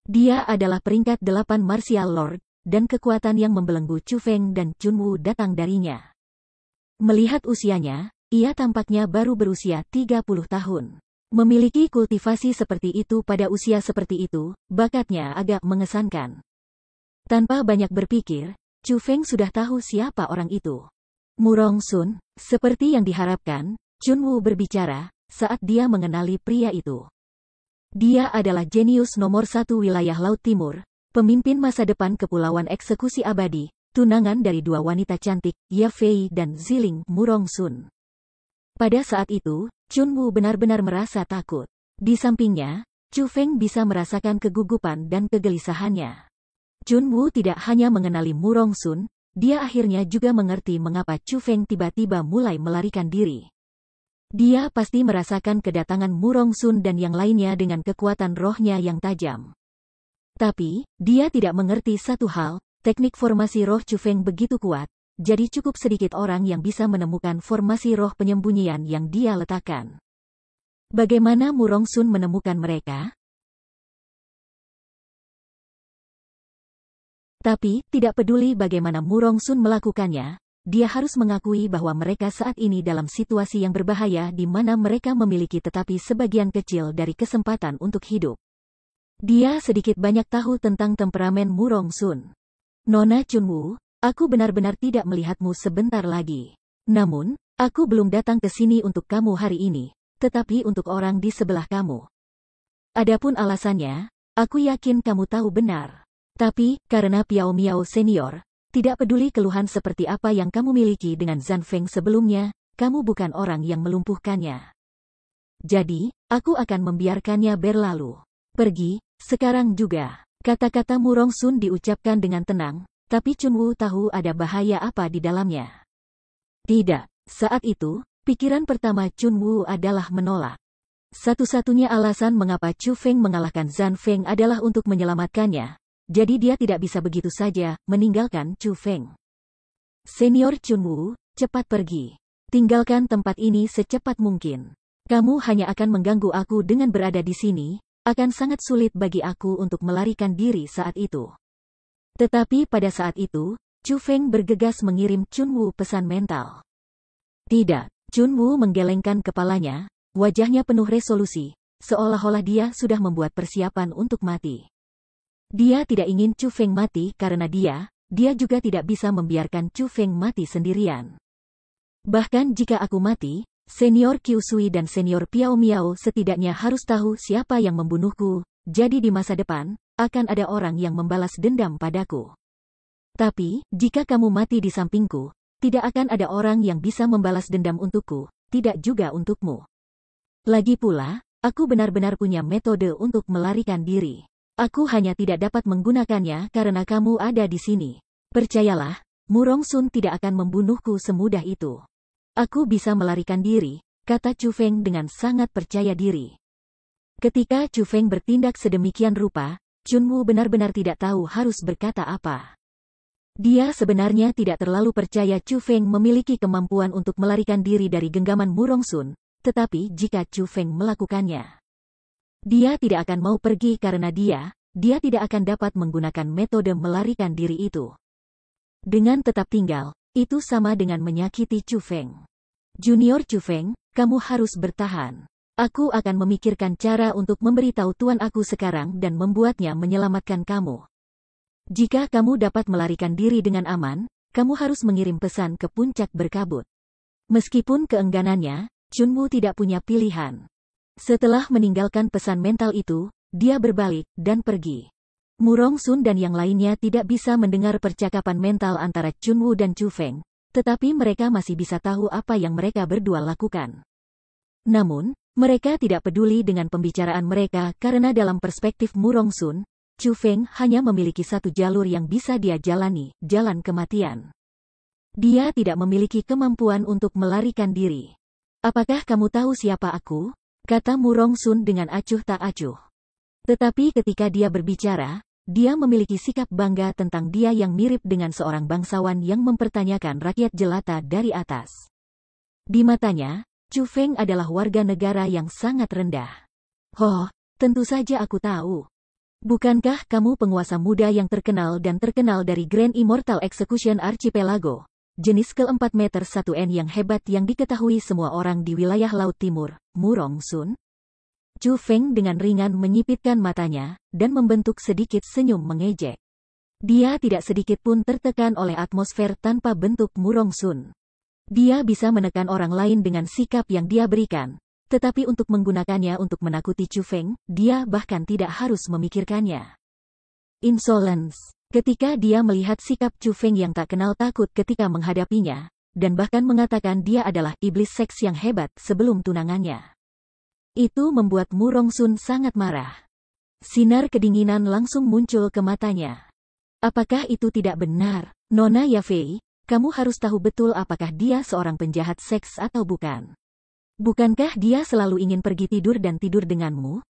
Dia adalah peringkat 8 martial Lord, dan kekuatan yang membelenggu Chu Feng dan Chunwu datang darinya. Melihat usianya, ia tampaknya baru berusia 30 tahun. Memiliki kultivasi seperti itu pada usia seperti itu, bakatnya agak mengesankan. Tanpa banyak berpikir, Chu Feng sudah tahu siapa orang itu. Mu Rongsun, seperti yang diharapkan, Chunwu berbicara, saat dia mengenali pria itu. Dia adalah jenius nomor 1 wilayah Laut Timur, pemimpin masa depan kepulauan eksekusi abadi, tunangan dari 2 wanita cantik, Yafei dan Ziling Mu Rongsun. Pada saat itu, Chunwu benar-benar merasa takut. Di sampingnya, Chu Feng bisa merasakan kegugupan dan kegelisahannya. Chunwu tidak hanya mengenali Mu Rongsun, dia akhirnya juga mengerti mengapa Chu Feng tiba-tiba mulai melarikan diri. Dia pasti merasakan kedatangan Mu Rongsun dan yang lainnya dengan kekuatan rohnya yang tajam. Tapi, dia tidak mengerti satu hal, teknik formasi roh Chu Feng begitu kuat, jadi cukup sedikit orang yang bisa menemukan formasi roh penyembunyian yang dia letakkan. Bagaimana Mu Rongsun menemukan mereka? Tapi, tidak peduli bagaimana Mu Rongsun melakukannya, dia harus mengakui bahwa mereka saat ini dalam situasi yang berbahaya di mana mereka memiliki tetapi sebagian kecil dari kesempatan untuk hidup. Dia sedikit banyak tahu tentang temperamen Mu Rongsun. Nona Chunwu, aku benar-benar tidak melihatmu sebentar lagi. Namun, aku belum datang ke sini untuk kamu hari ini, tetapi untuk orang di sebelah kamu. Adapun alasannya, aku yakin kamu tahu benar. Tapi, karena Piao Miao Senior, tidak peduli keluhan seperti apa yang kamu miliki dengan Zhan Feng sebelumnya, kamu bukan orang yang melumpuhkannya. Jadi, aku akan membiarkannya berlalu. Pergi, sekarang juga. Kata-kata Mu Rongsun diucapkan dengan tenang, tapi Chunwu tahu ada bahaya apa di dalamnya. Tidak, saat itu, pikiran pertama Chunwu adalah menolak. Satu-satunya alasan mengapa Chu Feng mengalahkan Zhan Feng adalah untuk menyelamatkannya. Jadi dia tidak bisa begitu saja meninggalkan Chu Feng. Senior Chunwu, cepat pergi. Tinggalkan tempat ini secepat mungkin. Kamu hanya akan mengganggu aku dengan berada di sini, akan sangat sulit bagi aku untuk melarikan diri saat itu. Tetapi pada saat itu, Chu Feng bergegas mengirim Chunwu pesan mental. Tidak, Chunwu menggelengkan kepalanya, wajahnya penuh resolusi, seolah-olah dia sudah membuat persiapan untuk mati. Dia tidak ingin Chu Feng mati karena dia juga tidak bisa membiarkan Chu Feng mati sendirian. Bahkan jika aku mati, Senior Qiu Sui dan Senior Piao Miao setidaknya harus tahu siapa yang membunuhku, jadi di masa depan, akan ada orang yang membalas dendam padaku. Tapi, jika kamu mati di sampingku, tidak akan ada orang yang bisa membalas dendam untukku, tidak juga untukmu. Lagi pula, aku benar-benar punya metode untuk melarikan diri. Aku hanya tidak dapat menggunakannya karena kamu ada di sini. Percayalah, Murong Sun tidak akan membunuhku semudah itu. Aku bisa melarikan diri, kata Chu Feng dengan sangat percaya diri. Ketika Chu Feng bertindak sedemikian rupa, Chunwu benar-benar tidak tahu harus berkata apa. Dia sebenarnya tidak terlalu percaya Chu Feng memiliki kemampuan untuk melarikan diri dari genggaman Murong Sun, tetapi jika Chu Feng melakukannya, dia tidak akan mau pergi karena dia tidak akan dapat menggunakan metode melarikan diri itu. Dengan tetap tinggal, itu sama dengan menyakiti Chu Feng. Junior Chu Feng, kamu harus bertahan. Aku akan memikirkan cara untuk memberitahu tuan aku sekarang dan membuatnya menyelamatkan kamu. Jika kamu dapat melarikan diri dengan aman, kamu harus mengirim pesan ke puncak berkabut. Meskipun keengganannya, Chunwu tidak punya pilihan. Setelah meninggalkan pesan mental itu, dia berbalik dan pergi. Murong Sun dan yang lainnya tidak bisa mendengar percakapan mental antara Chunwu dan Chu Feng, tetapi mereka masih bisa tahu apa yang mereka berdua lakukan. Namun, mereka tidak peduli dengan pembicaraan mereka karena dalam perspektif Murong Sun, Chu Feng hanya memiliki satu jalur yang bisa dia jalani, jalan kematian. Dia tidak memiliki kemampuan untuk melarikan diri. Apakah kamu tahu siapa aku? Kata Murong Sun dengan acuh tak acuh. Tetapi ketika dia berbicara, dia memiliki sikap bangga tentang dia yang mirip dengan seorang bangsawan yang mempertanyakan rakyat jelata dari atas. Di matanya, Chu Feng adalah warga negara yang sangat rendah. Oh, tentu saja aku tahu. Bukankah kamu penguasa muda yang terkenal dari Grand Immortal Execution Archipelago, jenis ke-4 meter 1N yang hebat yang diketahui semua orang di wilayah Laut Timur, Murong Sun? Chu Feng dengan ringan menyipitkan matanya, dan membentuk sedikit senyum mengejek. Dia tidak sedikit pun tertekan oleh atmosfer tanpa bentuk Murong Sun. Dia bisa menekan orang lain dengan sikap yang dia berikan. Tetapi untuk menggunakannya untuk menakuti Chu Feng, dia bahkan tidak harus memikirkannya. Insolence. Ketika dia melihat sikap Chu Feng yang tak kenal takut ketika menghadapinya, dan bahkan mengatakan dia adalah iblis seks yang hebat sebelum tunangannya. Itu membuat Murong Sun sangat marah. Sinar kedinginan langsung muncul ke matanya. Apakah itu tidak benar, Nona Yafei? Kamu harus tahu betul apakah dia seorang penjahat seks atau bukan. Bukankah dia selalu ingin pergi tidur dan tidur denganmu?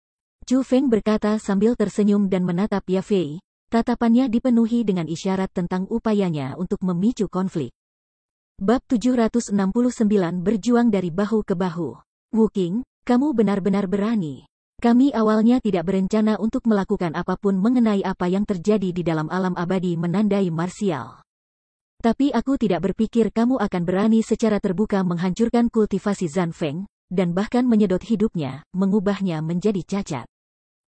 Chu Feng berkata sambil tersenyum dan menatap Yafei. Tatapannya dipenuhi dengan isyarat tentang upayanya untuk memicu konflik. Bab 769 berjuang dari bahu ke bahu. Wu Qing, kamu benar-benar berani. Kami awalnya tidak berencana untuk melakukan apapun mengenai apa yang terjadi di dalam alam abadi menandai marsial. Tapi aku tidak berpikir kamu akan berani secara terbuka menghancurkan kultivasi Zanfeng, dan bahkan menyedot hidupnya, mengubahnya menjadi cacat.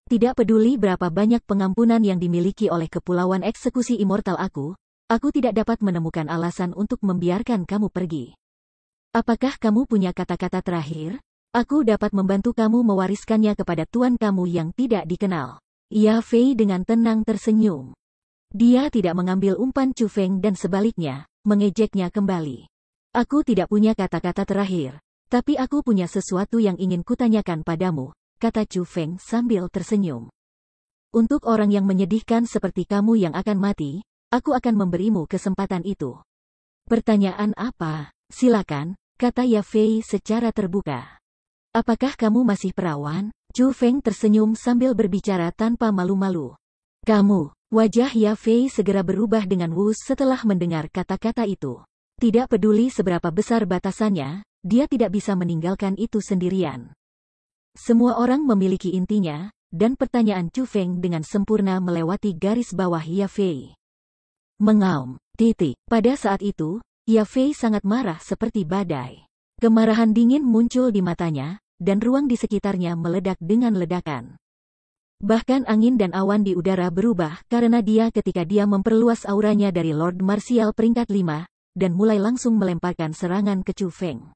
Tidak peduli berapa banyak pengampunan yang dimiliki oleh Kepulauan Eksekusi Immortal aku tidak dapat menemukan alasan untuk membiarkan kamu pergi. Apakah kamu punya kata-kata terakhir? Aku dapat membantu kamu mewariskannya kepada tuan kamu yang tidak dikenal. Yafei dengan tenang tersenyum. Dia tidak mengambil umpan Chu Feng dan sebaliknya, mengejeknya kembali. Aku tidak punya kata-kata terakhir, tapi aku punya sesuatu yang ingin kutanyakan padamu, kata Chu Feng sambil tersenyum. Untuk orang yang menyedihkan seperti kamu yang akan mati, aku akan memberimu kesempatan itu. Pertanyaan apa? Silakan, kata Yafei secara terbuka. Apakah kamu masih perawan? Chu Feng tersenyum sambil berbicara tanpa malu-malu. Kamu. Wajah Yafei segera berubah dengan wus setelah mendengar kata-kata itu. Tidak peduli seberapa besar batasannya, dia tidak bisa meninggalkan itu sendirian. Semua orang memiliki intinya, dan pertanyaan Chu Feng dengan sempurna melewati garis bawah Yafei. Mengaum, titik. Pada saat itu, Yafei sangat marah seperti badai. Kemarahan dingin muncul di matanya, dan ruang di sekitarnya meledak dengan ledakan. Bahkan angin dan awan di udara berubah karena ketika dia memperluas auranya dari Lord Martial peringkat 5, dan mulai langsung melemparkan serangan ke Chu Feng.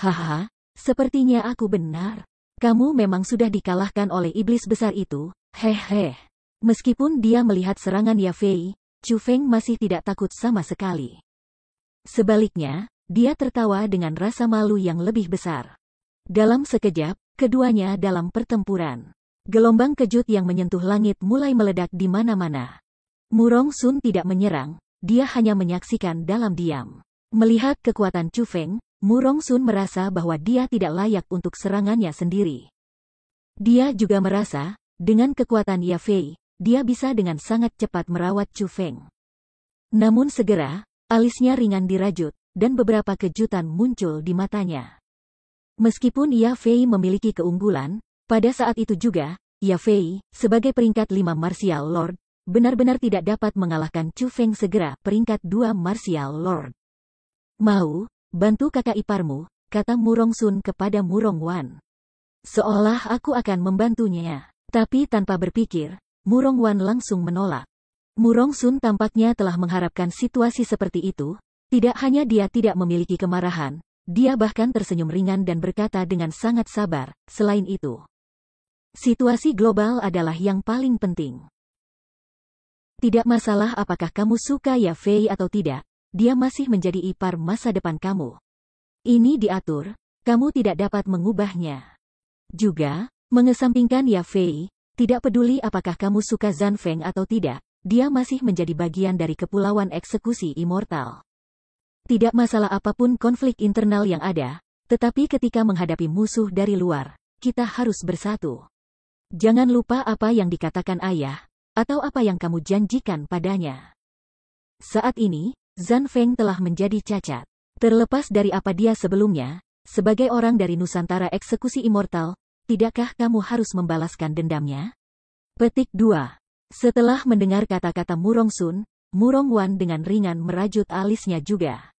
Haha, sepertinya aku benar. Kamu memang sudah dikalahkan oleh iblis besar itu, hehe. Meskipun dia melihat serangan Ya Fei, Chu Feng masih tidak takut sama sekali. Sebaliknya, dia tertawa dengan rasa malu yang lebih besar. Dalam sekejap, keduanya dalam pertempuran. Gelombang kejut yang menyentuh langit mulai meledak di mana-mana. Murong Sun tidak menyerang, dia hanya menyaksikan dalam diam. Melihat kekuatan Chu Feng, Murong Sun merasa bahwa dia tidak layak untuk serangannya sendiri. Dia juga merasa, dengan kekuatan Ya Fei, dia bisa dengan sangat cepat merawat Chu Feng. Namun segera, alisnya ringan dirajut, dan beberapa kejutan muncul di matanya. Meskipun Ya Fei memiliki keunggulan, pada saat itu juga, Ya Fei, sebagai peringkat 5 Martial Lord, benar-benar tidak dapat mengalahkan Chu Feng segera peringkat 2 Martial Lord. Mau, bantu kakak iparmu, kata Murong Sun kepada Murong Wan. Seolah aku akan membantunya, tapi tanpa berpikir, Murong Wan langsung menolak. Murong Sun tampaknya telah mengharapkan situasi seperti itu, tidak hanya dia tidak memiliki kemarahan, dia bahkan tersenyum ringan dan berkata dengan sangat sabar, selain itu, situasi global adalah yang paling penting. Tidak masalah apakah kamu suka Ya Fei atau tidak, dia masih menjadi ipar masa depan kamu. Ini diatur, kamu tidak dapat mengubahnya. Juga, mengesampingkan Ya Fei, tidak peduli apakah kamu suka Zan Feng atau tidak, dia masih menjadi bagian dari Kepulauan Eksekusi Immortal. Tidak masalah apapun konflik internal yang ada, tetapi ketika menghadapi musuh dari luar, kita harus bersatu. Jangan lupa apa yang dikatakan ayah, atau apa yang kamu janjikan padanya. Saat ini, Zan Feng telah menjadi cacat. Terlepas dari apa dia sebelumnya, sebagai orang dari Nusantara Eksekusi Immortal, tidakkah kamu harus membalaskan dendamnya? Petik 2. Setelah mendengar kata-kata Murong Sun, Murong Wan dengan ringan merajut alisnya juga.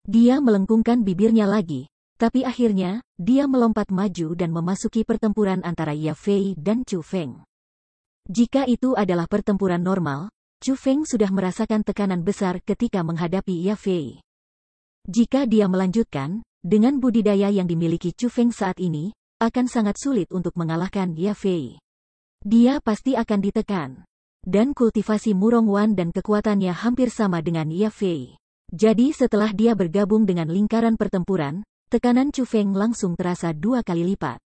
Dia melengkungkan bibirnya lagi, tapi akhirnya, dia melompat maju dan memasuki pertempuran antara Ya Fei dan Chu Feng. Jika itu adalah pertempuran normal, Chu Feng sudah merasakan tekanan besar ketika menghadapi Ya Fei. Jika dia melanjutkan, dengan budidaya yang dimiliki Chu Feng saat ini, akan sangat sulit untuk mengalahkan Ya Fei. Dia pasti akan ditekan. Dan kultivasi Murong Wan dan kekuatannya hampir sama dengan Ya Fei. Jadi setelah dia bergabung dengan lingkaran pertempuran, tekanan Chu Feng langsung terasa 2 kali lipat.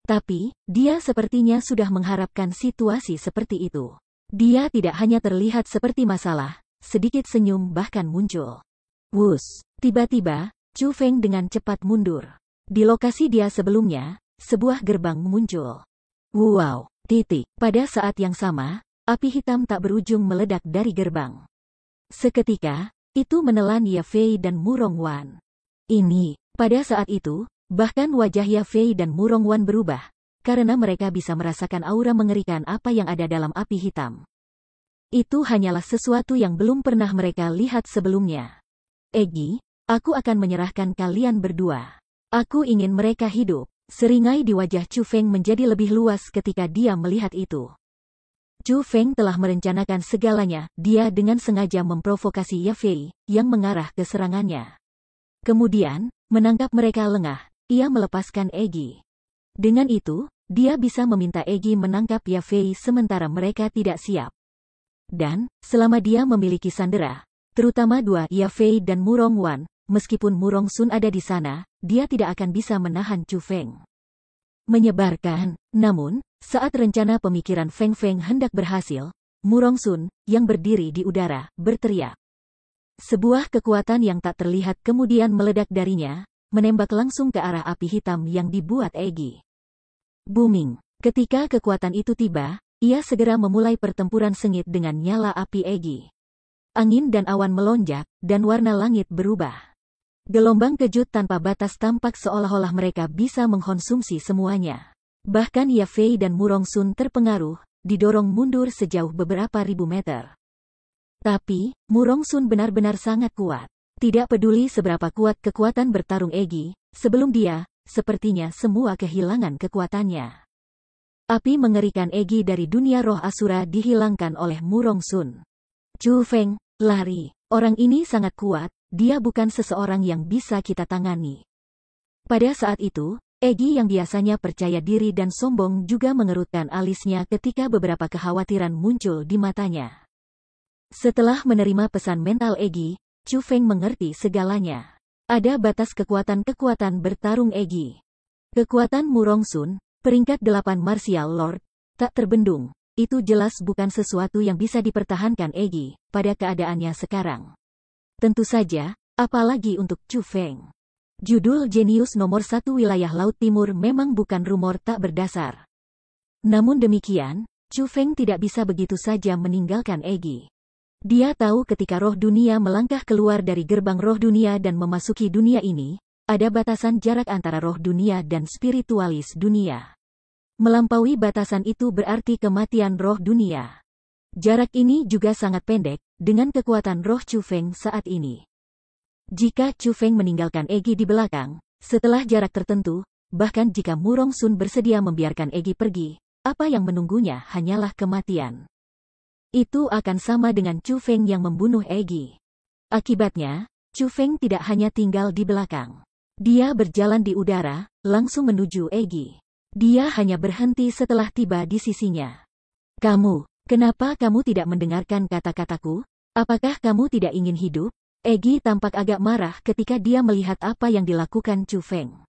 Tapi, dia sepertinya sudah mengharapkan situasi seperti itu. Dia tidak hanya terlihat seperti masalah, sedikit senyum bahkan muncul. Wus, tiba-tiba, Chu Feng dengan cepat mundur. Di lokasi dia sebelumnya, sebuah gerbang muncul. Wow, titik. Pada saat yang sama, api hitam tak berujung meledak dari gerbang. Seketika, itu menelan Ya Fei dan Murong Wan. Pada saat itu, bahkan wajah Ya Fei dan Murong Wan berubah, karena mereka bisa merasakan aura mengerikan apa yang ada dalam api hitam. Itu hanyalah sesuatu yang belum pernah mereka lihat sebelumnya. Egi, aku akan menyerahkan kalian berdua. Aku ingin mereka hidup. Seringai di wajah Chu Feng menjadi lebih luas ketika dia melihat itu. Chu Feng telah merencanakan segalanya, dia dengan sengaja memprovokasi Ya Fei, yang mengarah ke serangannya. Kemudian, menangkap mereka lengah, ia melepaskan Egi. Dengan itu, dia bisa meminta Egi menangkap Ya Fei sementara mereka tidak siap. Dan, selama dia memiliki sandera, terutama dua Ya Fei dan Murong Wan, meskipun Murong Sun ada di sana, dia tidak akan bisa menahan Chu Feng. Menyebarkan, namun, saat rencana pemikiran Feng Feng hendak berhasil, Murong Sun, yang berdiri di udara, berteriak. Sebuah kekuatan yang tak terlihat kemudian meledak darinya, menembak langsung ke arah api hitam yang dibuat Egi. Booming. Ketika kekuatan itu tiba, ia segera memulai pertempuran sengit dengan nyala api Egi. Angin dan awan melonjak, dan warna langit berubah. Gelombang kejut tanpa batas tampak seolah-olah mereka bisa mengkonsumsi semuanya. Bahkan Ya Fei dan Murong Sun terpengaruh, didorong mundur sejauh beberapa ribu meter. Tapi, Murong Sun benar-benar sangat kuat. Tidak peduli seberapa kuat kekuatan bertarung Egi, sebelum dia, sepertinya semua kehilangan kekuatannya. Api mengerikan Egi dari dunia roh Asura dihilangkan oleh Murong Sun. Chu Feng, lari. Orang ini sangat kuat, dia bukan seseorang yang bisa kita tangani. Pada saat itu, Egi yang biasanya percaya diri dan sombong juga mengerutkan alisnya ketika beberapa kekhawatiran muncul di matanya. Setelah menerima pesan mental Egi, Chu Feng mengerti segalanya. Ada batas kekuatan bertarung Egi. Kekuatan Murong Sun, peringkat 8 Martial Lord, tak terbendung. Itu jelas bukan sesuatu yang bisa dipertahankan Egi pada keadaannya sekarang. Tentu saja, apalagi untuk Chu Feng. Judul jenius nomor 1 wilayah Laut Timur memang bukan rumor tak berdasar. Namun demikian, Chu Feng tidak bisa begitu saja meninggalkan Egi. Dia tahu ketika roh dunia melangkah keluar dari gerbang roh dunia dan memasuki dunia ini, ada batasan jarak antara roh dunia dan spiritualis dunia. Melampaui batasan itu berarti kematian roh dunia. Jarak ini juga sangat pendek, dengan kekuatan roh Chu Feng saat ini. Jika Chu Feng meninggalkan Egi di belakang, setelah jarak tertentu, bahkan jika Murong Sun bersedia membiarkan Egi pergi, apa yang menunggunya hanyalah kematian. Itu akan sama dengan Chu Feng yang membunuh Egi. Akibatnya, Chu Feng tidak hanya tinggal di belakang. Dia berjalan di udara, langsung menuju Egi. Dia hanya berhenti setelah tiba di sisinya. Kenapa kamu tidak mendengarkan kata-kataku? Apakah kamu tidak ingin hidup? Egi tampak agak marah ketika dia melihat apa yang dilakukan Chu Feng.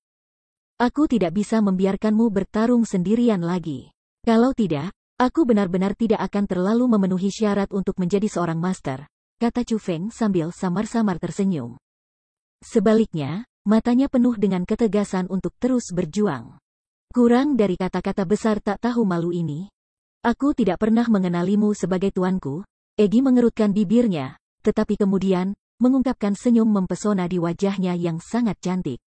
Aku tidak bisa membiarkanmu bertarung sendirian lagi. Kalau tidak, aku benar-benar tidak akan terlalu memenuhi syarat untuk menjadi seorang master, kata Chu Feng sambil samar-samar tersenyum. Sebaliknya, matanya penuh dengan ketegasan untuk terus berjuang. Kurang dari kata-kata besar tak tahu malu ini. Aku tidak pernah mengenalimu sebagai tuanku. Egi mengerutkan bibirnya, tetapi kemudian, mengungkapkan senyum mempesona di wajahnya yang sangat cantik.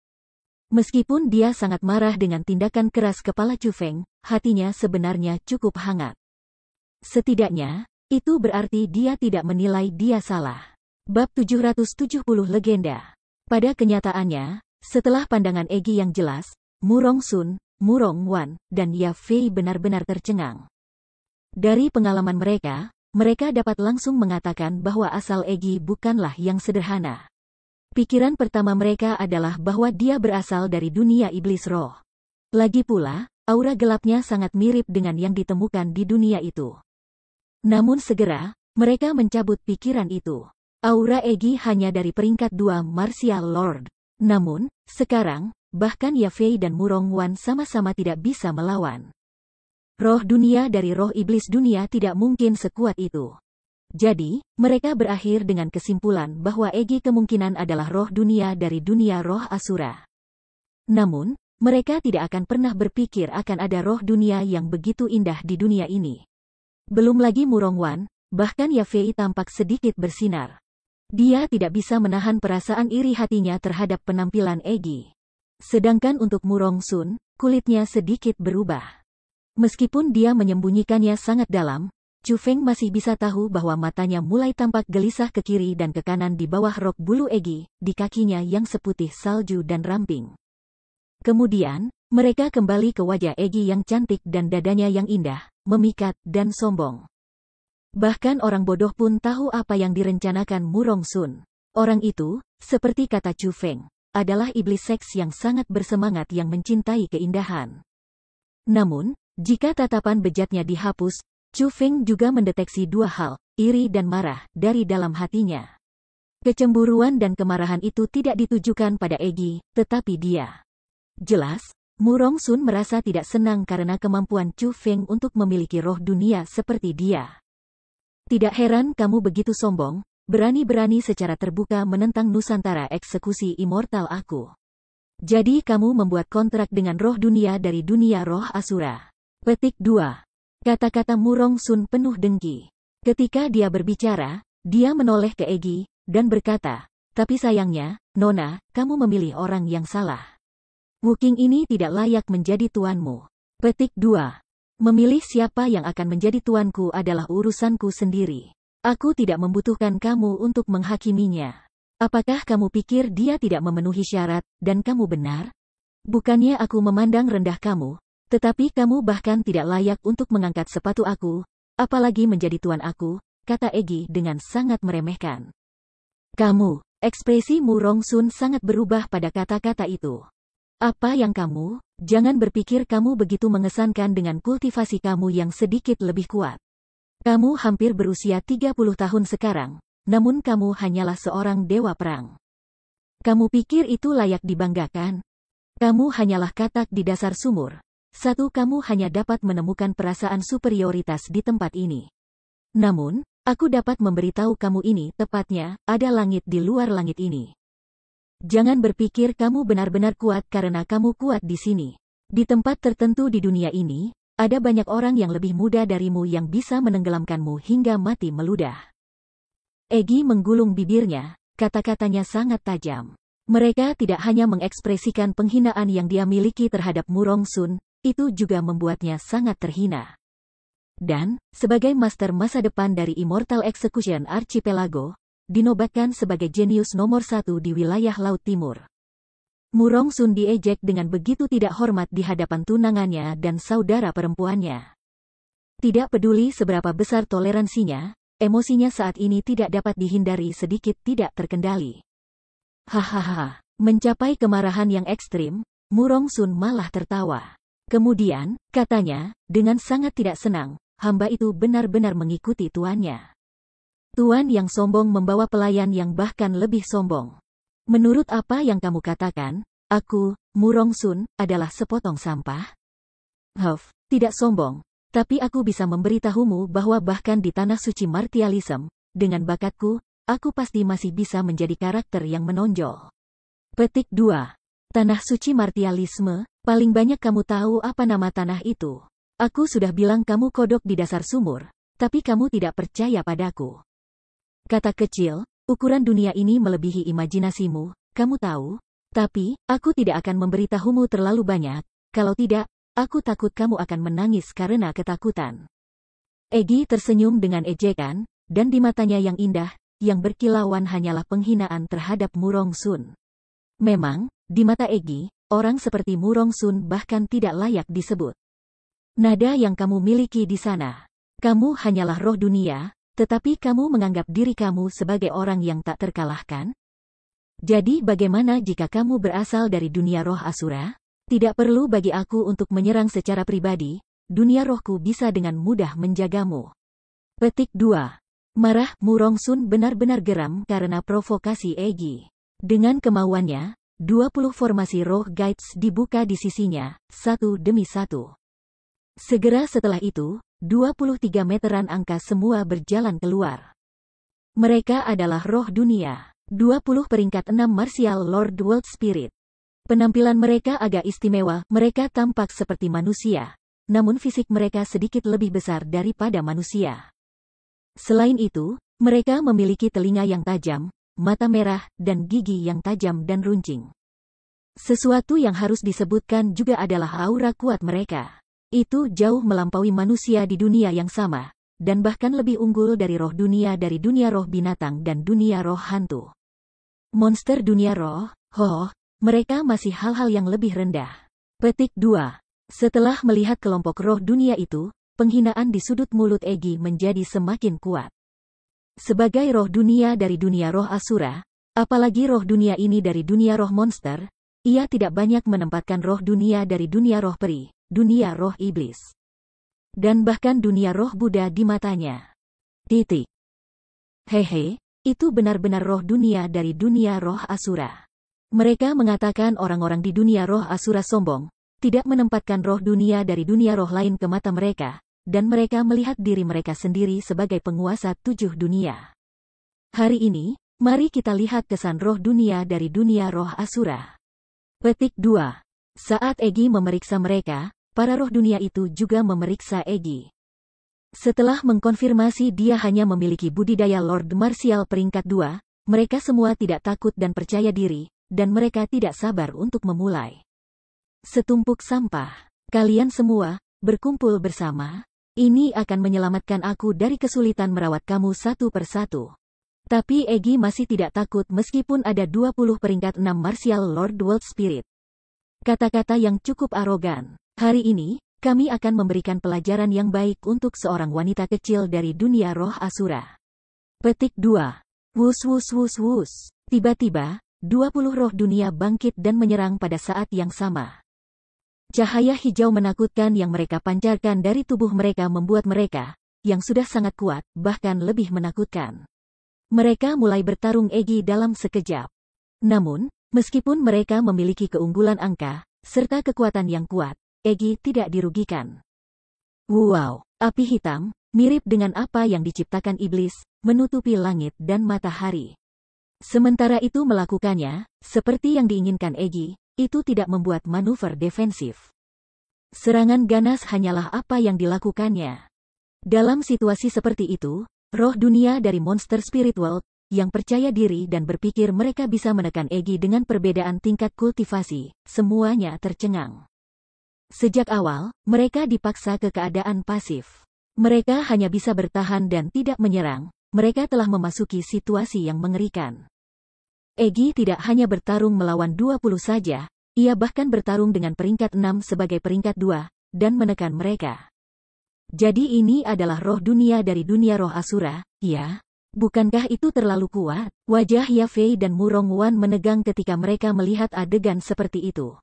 Meskipun dia sangat marah dengan tindakan keras kepala Chu Feng, hatinya sebenarnya cukup hangat. Setidaknya, itu berarti dia tidak menilai dia salah. Bab 770 Legenda. Pada kenyataannya, setelah pandangan Egi yang jelas, Murong Sun, Murong Wan, dan Ya Fei benar-benar tercengang. Dari pengalaman mereka dapat langsung mengatakan bahwa asal Egi bukanlah yang sederhana. Pikiran pertama mereka adalah bahwa dia berasal dari dunia iblis roh. Lagi pula, aura gelapnya sangat mirip dengan yang ditemukan di dunia itu. Namun segera, mereka mencabut pikiran itu. Aura Egi hanya dari peringkat 2 Martial Lord. Namun, sekarang, bahkan Ya Fei dan Murong Wan sama-sama tidak bisa melawan. Roh dunia dari roh iblis dunia tidak mungkin sekuat itu. Jadi, mereka berakhir dengan kesimpulan bahwa Egi kemungkinan adalah roh dunia dari dunia roh Asura. Namun, mereka tidak akan pernah berpikir akan ada roh dunia yang begitu indah di dunia ini. Belum lagi Murong Wan, bahkan Ya Fei tampak sedikit bersinar. Dia tidak bisa menahan perasaan iri hatinya terhadap penampilan Egi. Sedangkan untuk Murong Sun, kulitnya sedikit berubah. Meskipun dia menyembunyikannya sangat dalam, Chu Feng masih bisa tahu bahwa matanya mulai tampak gelisah ke kiri dan ke kanan di bawah rok bulu Egi, di kakinya yang seputih salju dan ramping. Kemudian, mereka kembali ke wajah Egi yang cantik dan dadanya yang indah, memikat dan sombong. Bahkan orang bodoh pun tahu apa yang direncanakan Murong Sun. Orang itu, seperti kata Chu Feng, adalah iblis seks yang sangat bersemangat yang mencintai keindahan. Namun, jika tatapan bejatnya dihapus, Chu Feng juga mendeteksi dua hal, iri dan marah, dari dalam hatinya. Kecemburuan dan kemarahan itu tidak ditujukan pada Egi, tetapi dia. Jelas, Murong Sun merasa tidak senang karena kemampuan Chu Feng untuk memiliki roh dunia seperti dia. Tidak heran kamu begitu sombong, berani-berani secara terbuka menentang Nusantara eksekusi immortal aku. Jadi kamu membuat kontrak dengan roh dunia dari dunia roh Asura. Petik 2. Kata-kata Murong Sun penuh dengki. Ketika dia berbicara, dia menoleh ke Egi, dan berkata, tapi sayangnya, Nona, kamu memilih orang yang salah. Wuking ini tidak layak menjadi tuanmu. Petik 2. Memilih siapa yang akan menjadi tuanku adalah urusanku sendiri. Aku tidak membutuhkan kamu untuk menghakiminya. Apakah kamu pikir dia tidak memenuhi syarat, dan kamu benar? Bukannya aku memandang rendah kamu, tetapi kamu bahkan tidak layak untuk mengangkat sepatu aku, apalagi menjadi tuan aku, kata Egi dengan sangat meremehkan. Kamu, ekspresi Mu Rongsun sangat berubah pada kata-kata itu. Apa yang kamu? Jangan berpikir kamu begitu mengesankan dengan kultivasi kamu yang sedikit lebih kuat. Kamu hampir berusia 30 tahun sekarang, namun kamu hanyalah seorang dewa perang. Kamu pikir itu layak dibanggakan? Kamu hanyalah katak di dasar sumur. Kamu hanya dapat menemukan perasaan superioritas di tempat ini. Namun, aku dapat memberitahu kamu ini tepatnya, ada langit di luar langit ini. Jangan berpikir kamu benar-benar kuat karena kamu kuat di sini. Di tempat tertentu di dunia ini, ada banyak orang yang lebih muda darimu yang bisa menenggelamkanmu hingga mati meludah. Egi menggulung bibirnya, kata-katanya sangat tajam. Mereka tidak hanya mengekspresikan penghinaan yang dia miliki terhadap Mu Rongsun, itu juga membuatnya sangat terhina. Dan, sebagai master masa depan dari Immortal Execution Archipelago, dinobatkan sebagai jenius nomor 1 di wilayah Laut Timur. Mu Rongsun diejek dengan begitu tidak hormat di hadapan tunangannya dan saudara perempuannya. Tidak peduli seberapa besar toleransinya, emosinya saat ini tidak dapat dihindari sedikit tidak terkendali. Hahaha, mencapai kemarahan yang ekstrim, Mu Rongsun malah tertawa. Kemudian, katanya, dengan sangat tidak senang, hamba itu benar-benar mengikuti tuannya. Tuan yang sombong membawa pelayan yang bahkan lebih sombong. Menurut apa yang kamu katakan, aku, Mu Rongsun, adalah sepotong sampah? Tidak sombong, tapi aku bisa memberitahumu bahwa bahkan di tanah suci martialism, dengan bakatku, aku pasti masih bisa menjadi karakter yang menonjol. Petik 2. Tanah suci martialisme. Paling banyak kamu tahu apa nama tanah itu. Aku sudah bilang kamu kodok di dasar sumur, tapi kamu tidak percaya padaku. Kata kecil, ukuran dunia ini melebihi imajinasimu, kamu tahu? Tapi, aku tidak akan memberitahumu terlalu banyak, kalau tidak, aku takut kamu akan menangis karena ketakutan. Egi tersenyum dengan ejekan, dan di matanya yang indah, yang berkilauan hanyalah penghinaan terhadap Mu Rongsun. Memang, di mata Egi, orang seperti Mu Rongsun bahkan tidak layak disebut. Nada yang kamu miliki di sana. Kamu hanyalah roh dunia, tetapi kamu menganggap diri kamu sebagai orang yang tak terkalahkan? Jadi bagaimana jika kamu berasal dari dunia roh Asura? Tidak perlu bagi aku untuk menyerang secara pribadi, dunia rohku bisa dengan mudah menjagamu. Petik 2. Marah, Mu Rongsun benar-benar geram karena provokasi Egi. Dengan kemauannya, 20 formasi roh guides dibuka di sisinya, satu demi satu. Segera setelah itu, 23 meteran angka semua berjalan keluar. Mereka adalah roh dunia, 20 peringkat 6 martial Lord World Spirit. Penampilan mereka agak istimewa, mereka tampak seperti manusia, namun fisik mereka sedikit lebih besar daripada manusia. Selain itu, mereka memiliki telinga yang tajam, mata merah, dan gigi yang tajam dan runcing. Sesuatu yang harus disebutkan juga adalah aura kuat mereka. Itu jauh melampaui manusia di dunia yang sama, dan bahkan lebih unggul dari dunia roh binatang dan dunia roh hantu. Monster dunia roh, mereka masih hal-hal yang lebih rendah. Petik 2. Setelah melihat kelompok roh dunia itu, penghinaan di sudut mulut Egi menjadi semakin kuat. Sebagai roh dunia dari dunia roh Asura, apalagi roh dunia ini dari dunia roh monster, ia tidak banyak menempatkan roh dunia dari dunia roh peri, dunia roh iblis, dan bahkan dunia roh Buddha di matanya. Hehe, itu benar-benar roh dunia dari dunia roh Asura. Mereka mengatakan orang-orang di dunia roh Asura sombong, tidak menempatkan roh dunia dari dunia roh lain ke mata mereka, dan mereka melihat diri mereka sendiri sebagai penguasa 7 dunia. Hari ini, mari kita lihat kesan roh dunia dari dunia roh Asura. Petik 2. Saat Egi memeriksa mereka, para roh dunia itu juga memeriksa Egi. Setelah mengkonfirmasi dia hanya memiliki budidaya Lord Martial peringkat 2, mereka semua tidak takut dan percaya diri, dan mereka tidak sabar untuk memulai. Setumpuk sampah. Kalian semua, berkumpul bersama. Ini akan menyelamatkan aku dari kesulitan merawat kamu satu persatu. Tapi Egi masih tidak takut meskipun ada 20 peringkat 6 Martial Lord World Spirit. Kata-kata yang cukup arogan. Hari ini, kami akan memberikan pelajaran yang baik untuk seorang wanita kecil dari dunia roh Asura. Petik 2. Wus wus wus wus. Tiba-tiba, 20 roh dunia bangkit dan menyerang pada saat yang sama. Cahaya hijau menakutkan yang mereka pancarkan dari tubuh mereka membuat mereka, yang sudah sangat kuat, bahkan lebih menakutkan. Mereka mulai bertarung Egi dalam sekejap. Namun, meskipun mereka memiliki keunggulan angka, serta kekuatan yang kuat, Egi tidak dirugikan. Wow, api hitam, mirip dengan apa yang diciptakan iblis, menutupi langit dan matahari. Sementara itu melakukannya, seperti yang diinginkan Egi, itu tidak membuat manuver defensif. Serangan ganas hanyalah apa yang dilakukannya. Dalam situasi seperti itu, roh dunia dari monster spirit world, yang percaya diri dan berpikir mereka bisa menekan Egi dengan perbedaan tingkat kultivasi, semuanya tercengang. Sejak awal, mereka dipaksa ke keadaan pasif. Mereka hanya bisa bertahan dan tidak menyerang, mereka telah memasuki situasi yang mengerikan. Egi tidak hanya bertarung melawan 20 saja, ia bahkan bertarung dengan peringkat 6 sebagai peringkat 2, dan menekan mereka. Jadi ini adalah roh dunia dari dunia roh Asura, ya? Bukankah itu terlalu kuat? Wajah Yafei dan Murong Wan menegang ketika mereka melihat adegan seperti itu.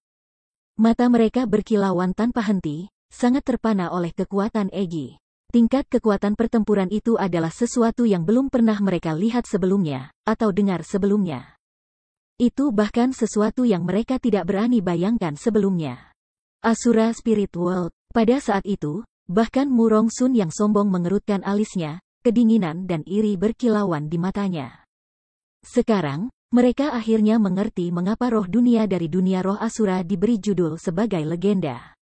Mata mereka berkilauan tanpa henti, sangat terpana oleh kekuatan Egi. Tingkat kekuatan pertempuran itu adalah sesuatu yang belum pernah mereka lihat sebelumnya, atau dengar sebelumnya. Itu bahkan sesuatu yang mereka tidak berani bayangkan sebelumnya. Asura Spirit World, pada saat itu, bahkan Murong Sun yang sombong mengerutkan alisnya, kedinginan dan iri berkilauan di matanya. Sekarang, mereka akhirnya mengerti mengapa roh dunia dari dunia roh Asura diberi judul sebagai legenda.